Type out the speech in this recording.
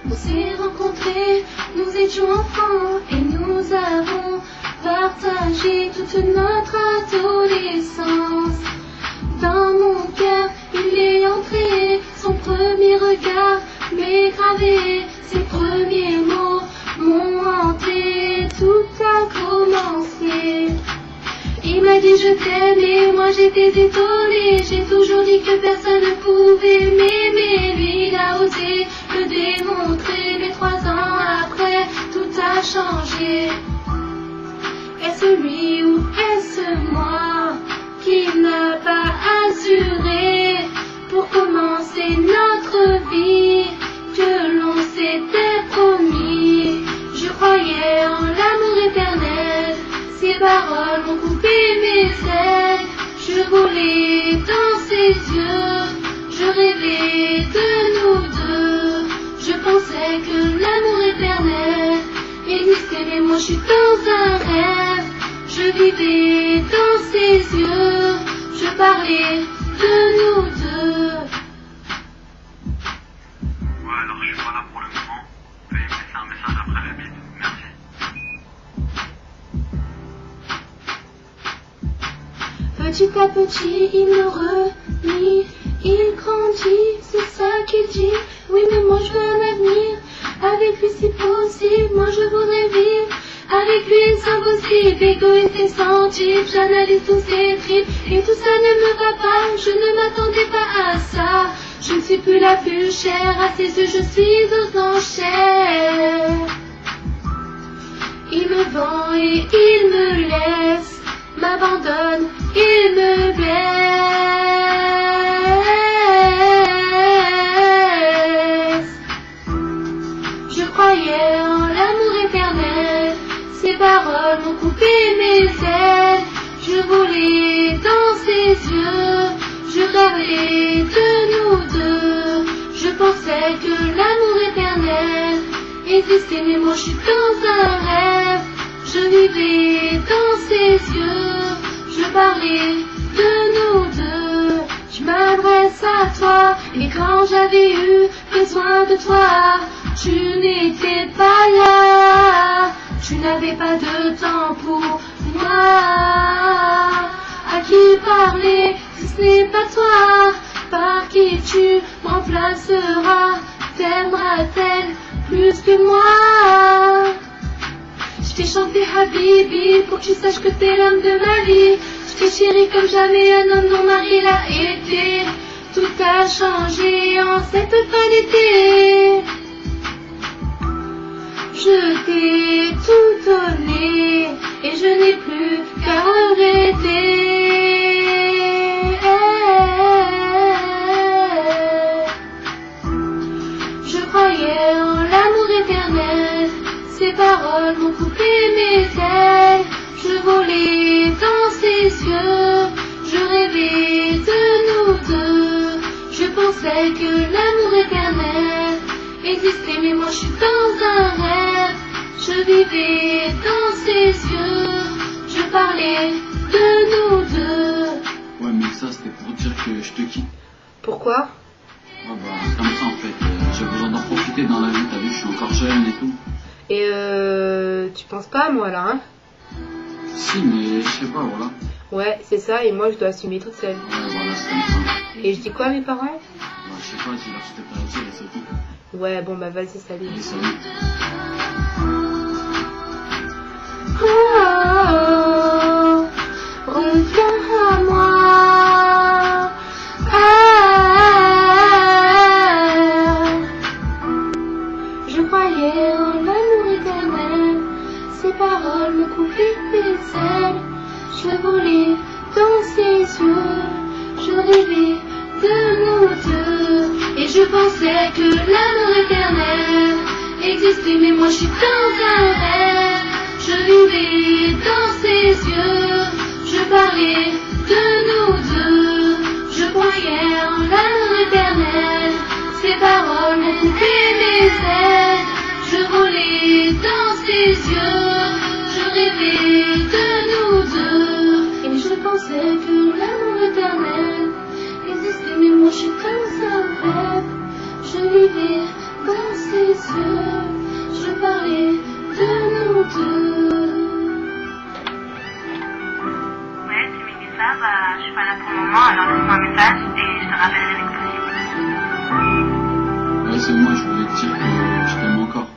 On s'est rencontrés, nous étions enfants et nous avons partagé toute notre adolescence. Dans mon cœur, il est entré, son premier regard m'est gravé, ses premiers mots m'ont hanté, tout a commencé. Il m'a dit je t'aime et moi j'étais étonnée, j'ai toujours dit que personne ne pouvait m'aimer, lui il a osé le démontrer, mais 3 ans après tout a changé. Est-ce lui ou est-ce moi qui n'a pas assuré pour commencer notre vie que l'on s'était promis? Je croyais en l'amour éternel, ses paroles m'ont coupé mes ailes. Je volais dans ses yeux, je rêvais de nous deux. Je pensais que l'amour éternel existait, mais moi je suis dans un rêve. Je vivais dans ses yeux, je parlais de nous deux. Ouais, alors je suis pas là pour le moment. Veuillez me laisser un message après le bip. Merci. Petit à petit, il me renie, il grandit, c'est ça qu'il dit. Oui, mais moi je veux un avenir, avec lui si possible, moi je voudrais vivre. Avec lui c'est impossible, égoïste et sensible, j'analyse tous ses tripes, et tout ça ne me va pas, je ne m'attendais pas à ça. Je ne suis plus la plus chère, à ses yeux je suis aux enchères. Il me vend et il me laisse, m'abandonne, il me blesse. Je croyais en l'amour éternel, ses paroles m'ont coupé mes ailes. Je volais dans ses yeux, je rêvais de nous deux. Je pensais que l'amour éternel existait, mais moi je suis dans un rêve. Je vivais dans ses yeux, je parlais de nous deux. Je m'adresse à toi, et quand j'avais eu besoin de toi, tu n'étais pas là. Tu n'avais pas de temps pour moi. À qui parler si ce n'est pas toi? Par qui tu m'emplaceras? T'aimeras-t-elle plus que moi? Je t'ai chanté Habibi pour que tu saches que t'es l'homme de ma vie. Je t'ai chéri comme jamais un homme non marié l'a été. Tout a changé en cette fin d'été. Je t'ai tout donné et je n'ai plus qu'à regretter. Je croyais en l'amour éternel, ses paroles m'ont coupé mes ailes. Je volais dans ses yeux, je rêvais de nous deux. Je pensais que l'amour éternel existait, mais moi je suis dans un rêve. Je vivais dans ses yeux, je parlais de nous deux. Ouais, mais ça c'était pour dire que je te quitte. Pourquoi? Oh bah, comme ça en fait, j'ai besoin d'en profiter dans la vie, t'as vu, je suis encore jeune et tout. Et tu penses pas à moi là, hein? Si, mais je sais pas, voilà. Ouais, c'est ça, et moi je dois assumer toute seule. Ouais, voilà, c'est comme ça. Et je dis quoi à mes parents? Bah, je sais pas, dis-leur que je t'ai pas dit et c'est tout. Ouais, bon bah vas-y, salut. Allez, salut. Oh, reviens à moi. Je croyais en l'amour éternel, ses paroles me coupaient mes ailes. Je volais dans ses yeux, je rêvais de nous deux. Et je pensais que l'amour éternel existait, mais moi je suis dans un rêve. Je vivais dans ses yeux, je parlais de nous deux. Je croyais en l'amour éternel, ses paroles m'ont coupé mes ailes. Je volais dans ses yeux, je rêvais de nous deux. Et je pensais que l'amour éternel existait, mais moi je suis dans un rêve. Je vivais dans ses yeux. Ouais, c'est Mélissa, je suis pas là pour le moment, alors laisse-moi un message et je te rappellerai dès que possible. Ouais, c'est moi, je voulais te dire que je t'aime encore.